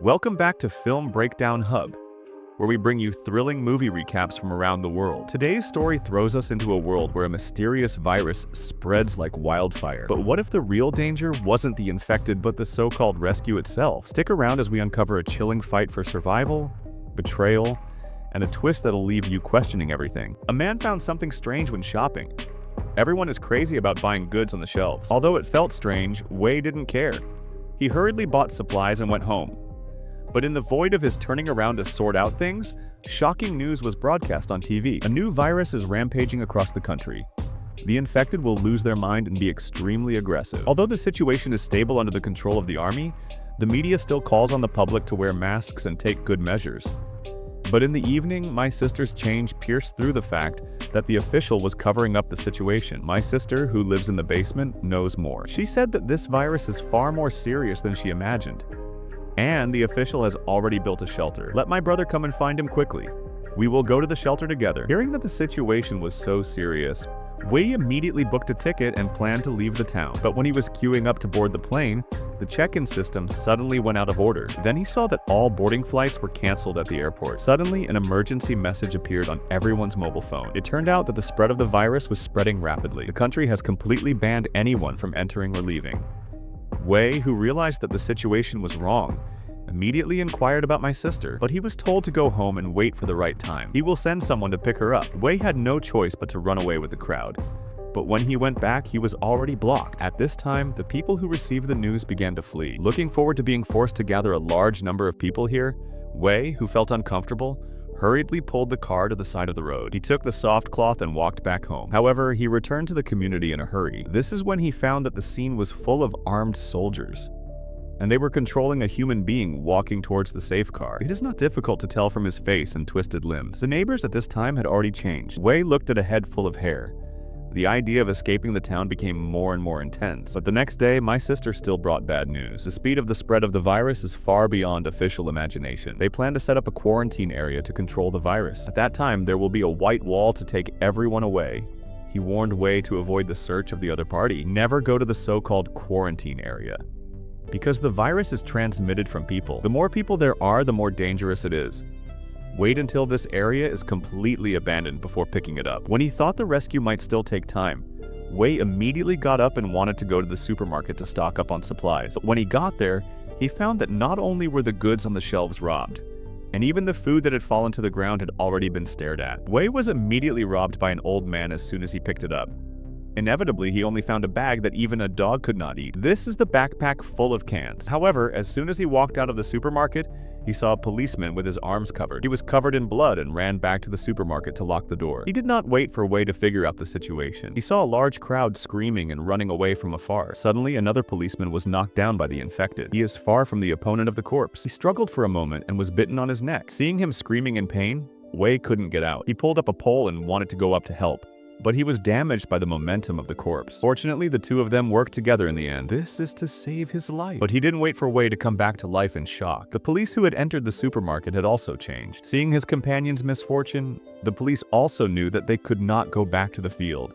Welcome back to Film Breakdown Hub, where we bring you thrilling movie recaps from around the world. Today's story throws us into a world where a mysterious virus spreads like wildfire. But what if the real danger wasn't the infected but the so-called rescue itself? Stick around as we uncover a chilling fight for survival, betrayal, and a twist that'll leave you questioning everything. A man found something strange when shopping. Everyone is crazy about buying goods on the shelves. Although it felt strange, Wei didn't care. He hurriedly bought supplies and went home. But in the void of his turning around to sort out things, shocking news was broadcast on TV. A new virus is rampaging across the country. The infected will lose their mind and be extremely aggressive. Although the situation is stable under the control of the army, the media still calls on the public to wear masks and take good measures. But in the evening, my sister's change pierced through the fact that the official was covering up the situation. My sister, who lives in the basement, knows more. She said that this virus is far more serious than she imagined. And the official has already built a shelter. Let my brother come and find him quickly. We will go to the shelter together. Hearing that the situation was so serious, Wei immediately booked a ticket and planned to leave the town. But when he was queuing up to board the plane, the check-in system suddenly went out of order. Then he saw that all boarding flights were canceled at the airport. Suddenly, an emergency message appeared on everyone's mobile phone. It turned out that the spread of the virus was spreading rapidly. The country has completely banned anyone from entering or leaving. Wei, who realized that the situation was wrong, immediately inquired about my sister, but he was told to go home and wait for the right time. He will send someone to pick her up. Wei had no choice but to run away with the crowd. But when he went back, he was already blocked. At this time, the people who received the news began to flee. Looking forward to being forced to gather a large number of people here, Wei, who felt uncomfortable, hurriedly pulled the car to the side of the road. He took the soft cloth and walked back home. However, he returned to the community in a hurry. This is when he found that the scene was full of armed soldiers, and they were controlling a human being walking towards the safe car. It is not difficult to tell from his face and twisted limbs. The neighbors at this time had already changed. Wei looked at a head full of hair. The idea of escaping the town became more and more intense. But the next day, my sister still brought bad news. The speed of the spread of the virus is far beyond official imagination. They plan to set up a quarantine area to control the virus. At that time, there will be a white wall to take everyone away. He warned Wei to avoid the search of the other party. Never go to the so-called quarantine area, because the virus is transmitted from people. The more people there are, the more dangerous it is. Wait until this area is completely abandoned before picking it up. When he thought the rescue might still take time, Wei immediately got up and wanted to go to the supermarket to stock up on supplies. But when he got there, he found that not only were the goods on the shelves robbed, and even the food that had fallen to the ground had already been stared at. Wei was immediately robbed by an old man as soon as he picked it up. Inevitably, he only found a bag that even a dog could not eat. This is the backpack full of cans. However, as soon as he walked out of the supermarket, he saw a policeman with his arms covered. He was covered in blood and ran back to the supermarket to lock the door. He did not wait for Wei to figure out the situation. He saw a large crowd screaming and running away from afar. Suddenly, another policeman was knocked down by the infected. He is far from the opponent of the corpse. He struggled for a moment and was bitten on his neck. Seeing him screaming in pain, Wei couldn't get out. He pulled up a pole and wanted to go up to help, but he was damaged by the momentum of the corpse. Fortunately, the two of them worked together in the end. This is to save his life. But he didn't wait for Wei to come back to life in shock. The police who had entered the supermarket had also changed. Seeing his companion's misfortune, the police also knew that they could not go back to the field.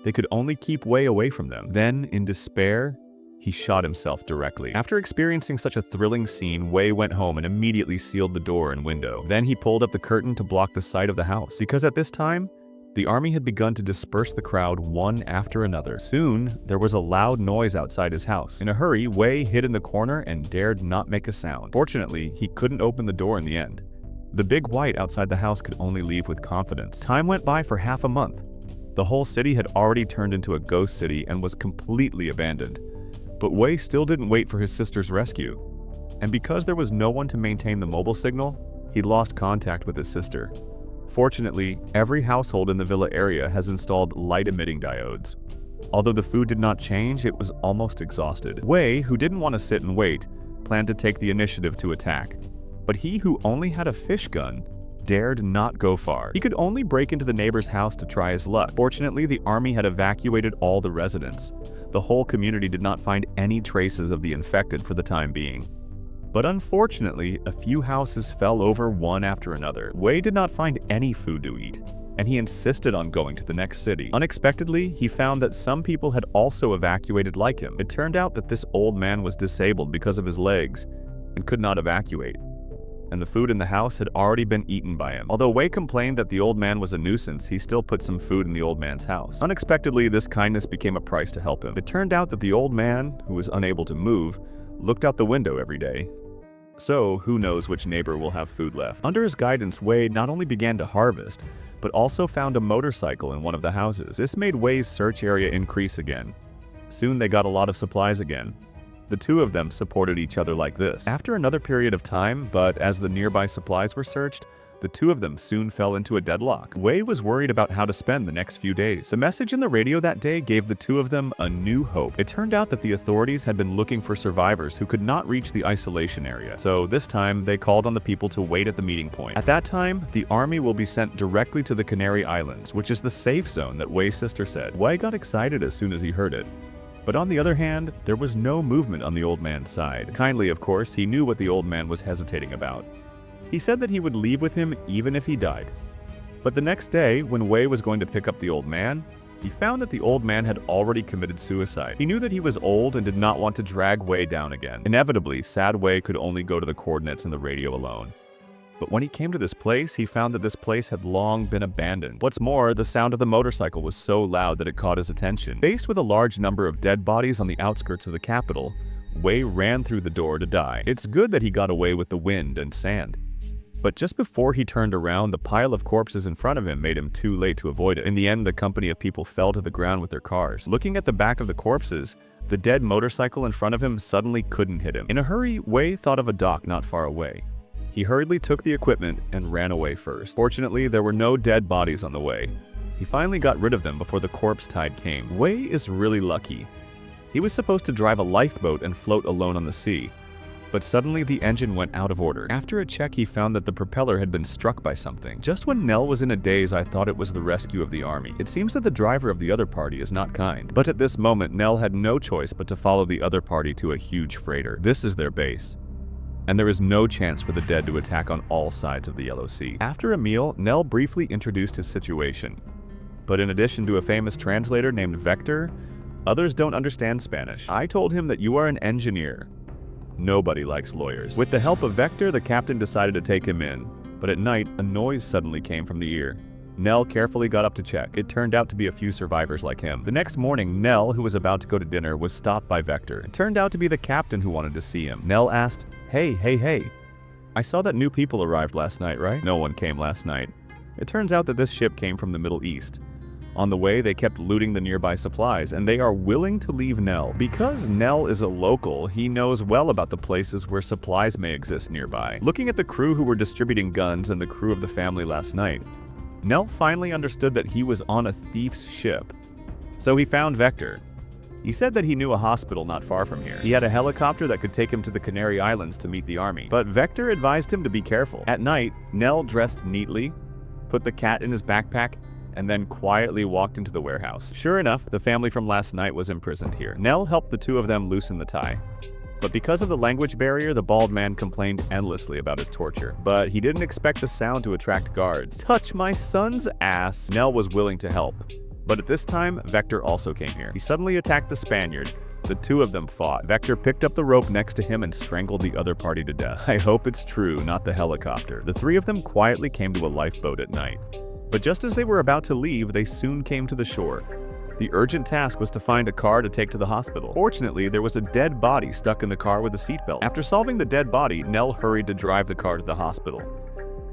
They could only keep Wei away from them. Then, in despair, he shot himself directly. After experiencing such a thrilling scene, Wei went home and immediately sealed the door and window. Then he pulled up the curtain to block the sight of the house, because at this time, the army had begun to disperse the crowd one after another. Soon, there was a loud noise outside his house. In a hurry, Wei hid in the corner and dared not make a sound. Fortunately, he couldn't open the door in the end. The big white outside the house could only leave with confidence. Time went by for half a month. The whole city had already turned into a ghost city and was completely abandoned. But Wei still didn't wait for his sister's rescue. And because there was no one to maintain the mobile signal, he lost contact with his sister. Fortunately, every household in the villa area has installed light-emitting diodes. Although the food did not change, it was almost exhausted. Wei, who didn't want to sit and wait, planned to take the initiative to attack. But he who only had a fish gun dared not go far. He could only break into the neighbor's house to try his luck. Fortunately, the army had evacuated all the residents. The whole community did not find any traces of the infected for the time being. But unfortunately, a few houses fell over one after another. Wei did not find any food to eat, and he insisted on going to the next city. Unexpectedly, he found that some people had also evacuated like him. It turned out that this old man was disabled because of his legs, and could not evacuate, and the food in the house had already been eaten by him. Although Wei complained that the old man was a nuisance, he still put some food in the old man's house. Unexpectedly, this kindness became a price to help him. It turned out that the old man, who was unable to move, looked out the window every day. So, who knows which neighbor will have food left. Under his guidance, Wei not only began to harvest, but also found a motorcycle in one of the houses. This made Wei's search area increase again. Soon they got a lot of supplies again. The two of them supported each other like this. After another period of time, but as the nearby supplies were searched, the two of them soon fell into a deadlock. Wei was worried about how to spend the next few days. The message in the radio that day gave the two of them a new hope. It turned out that the authorities had been looking for survivors who could not reach the isolation area. So this time, they called on the people to wait at the meeting point. At that time, the army will be sent directly to the Canary Islands, which is the safe zone that Wei's sister said. Wei got excited as soon as he heard it. But on the other hand, there was no movement on the old man's side. Kindly, of course, he knew what the old man was hesitating about. He said that he would leave with him even if he died. But the next day, when Wei was going to pick up the old man, he found that the old man had already committed suicide. He knew that he was old and did not want to drag Wei down again. Inevitably, sad Wei could only go to the coordinates in the radio alone. But when he came to this place, he found that this place had long been abandoned. What's more, the sound of the motorcycle was so loud that it caught his attention. Faced with a large number of dead bodies on the outskirts of the capital, Wei ran through the door to die. It's good that he got away with the wind and sand. But just before he turned around, the pile of corpses in front of him made him too late to avoid it. In the end, the company of people fell to the ground with their cars. Looking at the back of the corpses, the dead motorcycle in front of him suddenly couldn't hit him. In a hurry, Wei thought of a dock not far away. He hurriedly took the equipment and ran away first. Fortunately, there were no dead bodies on the way. He finally got rid of them before the corpse tide came. Wei is really lucky. He was supposed to drive a lifeboat and float alone on the sea. But suddenly the engine went out of order. After a check, he found that the propeller had been struck by something. Just when Nell was in a daze, I thought it was the rescue of the army. It seems that the driver of the other party is not kind. But at this moment, Nell had no choice but to follow the other party to a huge freighter. This is their base. And there is no chance for the dead to attack on all sides of the Yellow Sea. After a meal, Nell briefly introduced his situation. But in addition to a famous translator named Vector, others don't understand Spanish. I told him that you are an engineer. Nobody likes lawyers. With the help of Vector, the captain decided to take him in. But at night, a noise suddenly came from the ear. Nell carefully got up to check. It turned out to be a few survivors like him. The next morning, Nell, who was about to go to dinner, was stopped by Vector. It turned out to be the captain who wanted to see him. Nell asked, Hey. I saw that new people arrived last night, right? No one came last night. It turns out that this ship came from the Middle East. On the way, they kept looting the nearby supplies, and they are willing to leave Nell. Because Nell is a local, he knows well about the places where supplies may exist nearby. Looking at the crew who were distributing guns and the crew of the family last night, Nell finally understood that he was on a thief's ship. So he found Vector. He said that he knew a hospital not far from here. He had a helicopter that could take him to the Canary Islands to meet the army. But Vector advised him to be careful. At night, Nell dressed neatly, put the cat in his backpack, and then quietly walked into the warehouse. Sure enough, the family from last night was imprisoned here. Nell helped the two of them loosen the tie. But because of the language barrier, the bald man complained endlessly about his torture. But he didn't expect the sound to attract guards. Touch my son's ass! Nell was willing to help. But at this time, Vector also came here. He suddenly attacked the Spaniard. The two of them fought. Vector picked up the rope next to him and strangled the other party to death. I hope it's true, not the helicopter. The three of them quietly came to a lifeboat at night. But just as they were about to leave, they soon came to the shore. The urgent task was to find a car to take to the hospital. Fortunately, there was a dead body stuck in the car with a seatbelt. After solving the dead body, Nell hurried to drive the car to the hospital.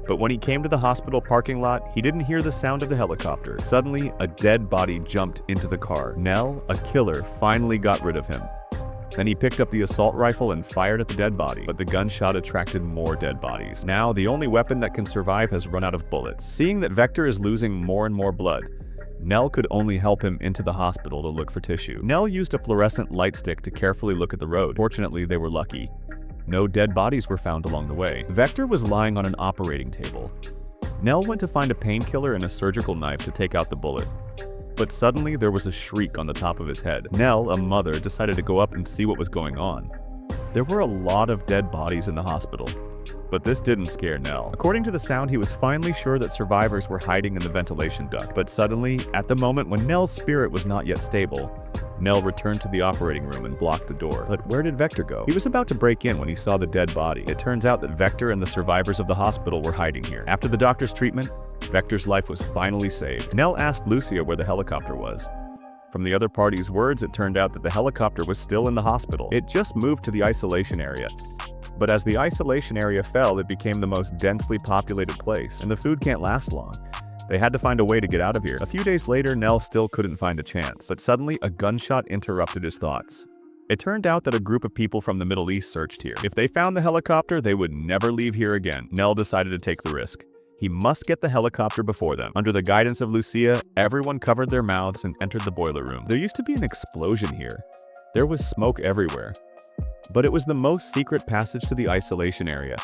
But when he came to the hospital parking lot, he didn't hear the sound of the helicopter. Suddenly, a dead body jumped into the car. Nell, a killer, finally got rid of him. Then he picked up the assault rifle and fired at the dead body, but the gunshot attracted more dead bodies. Now, the only weapon that can survive has run out of bullets. Seeing that Vector is losing more and more blood, Nell could only help him into the hospital to look for tissue. Nell used a fluorescent light stick to carefully look at the road. Fortunately, they were lucky. No dead bodies were found along the way. Vector was lying on an operating table. Nell went to find a painkiller and a surgical knife to take out the bullet. But suddenly, there was a shriek on the top of his head. Nell, a mother, decided to go up and see what was going on. There were a lot of dead bodies in the hospital. But this didn't scare Nell. According to the sound, he was finally sure that survivors were hiding in the ventilation duct. But suddenly, at the moment when Nell's spirit was not yet stable, Nell returned to the operating room and blocked the door. But where did Vector go? He was about to break in when he saw the dead body. It turns out that Vector and the survivors of the hospital were hiding here. After the doctor's treatment, Vector's life was finally saved. Nell asked Lucia where the helicopter was. From the other party's words, it turned out that the helicopter was still in the hospital. It just moved to the isolation area. But as the isolation area fell, it became the most densely populated place, and the food can't last long. They had to find a way to get out of here. A few days later, Nell still couldn't find a chance, but suddenly a gunshot interrupted his thoughts. It turned out that a group of people from the Middle East searched here. If they found the helicopter, they would never leave here again. Nell decided to take the risk. He must get the helicopter before them. Under the guidance of Lucia, everyone covered their mouths and entered the boiler room. There used to be an explosion here. There was smoke everywhere. But it was the most secret passage to the isolation area.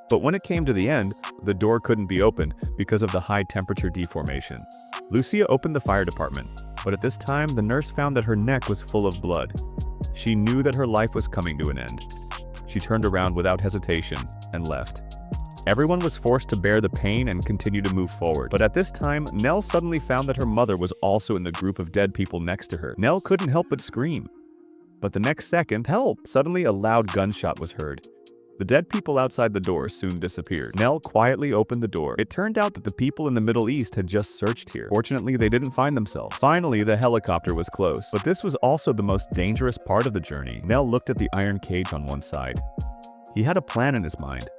But when it came to the end, the door couldn't be opened because of the high temperature deformation. Lucia opened the fire department, but at this time, the nurse found that her neck was full of blood. She knew that her life was coming to an end. She turned around without hesitation and left. Everyone was forced to bear the pain and continue to move forward. But at this time, Nell suddenly found that her mother was also in the group of dead people next to her. Nell couldn't help but scream. But the next second, help! Suddenly a loud gunshot was heard. The dead people outside the door soon disappeared. Nell quietly opened the door. It turned out that the people in the Middle East had just searched here. Fortunately, they didn't find themselves. Finally, the helicopter was close. But this was also the most dangerous part of the journey. Nell looked at the iron cage on one side. He had a plan in his mind.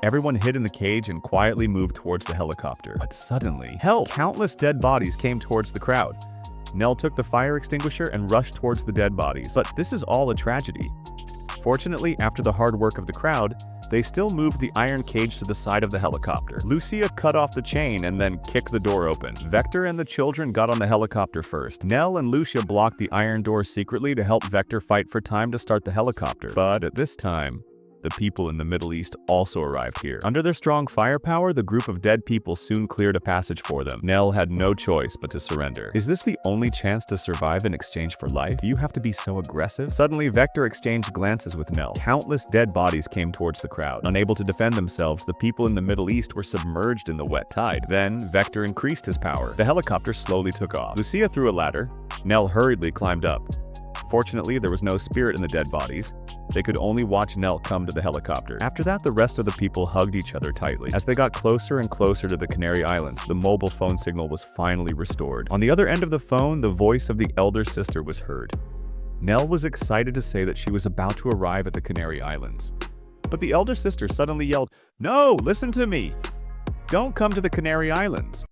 Everyone hid in the cage and quietly moved towards the helicopter. But suddenly, help! Countless dead bodies came towards the crowd. Nell took the fire extinguisher and rushed towards the dead bodies. But this is all a tragedy. Fortunately, after the hard work of the crowd, they still moved the iron cage to the side of the helicopter. Lucia cut off the chain and then kicked the door open. Vector and the children got on the helicopter first. Nell and Lucia blocked the iron door secretly to help Vector fight for time to start the helicopter. But at this time, the people in the Middle East also arrived here. Under their strong firepower, the group of dead people soon cleared a passage for them. Nell had no choice but to surrender. Is this the only chance to survive in exchange for life? Do you have to be so aggressive? Suddenly, Vector exchanged glances with Nell. Countless dead bodies came towards the crowd. Unable to defend themselves, the people in the Middle East were submerged in the wet tide. Then, Vector increased his power. The helicopter slowly took off. Lucia threw a ladder. Nell hurriedly climbed up. Fortunately, there was no spirit in the dead bodies. They could only watch Nell come to the helicopter. After that, the rest of the people hugged each other tightly. As they got closer and closer to the Canary Islands, the mobile phone signal was finally restored. On the other end of the phone, the voice of the elder sister was heard. Nell was excited to say that she was about to arrive at the Canary Islands. But the elder sister suddenly yelled, "No, listen to me! Don't come to the Canary Islands.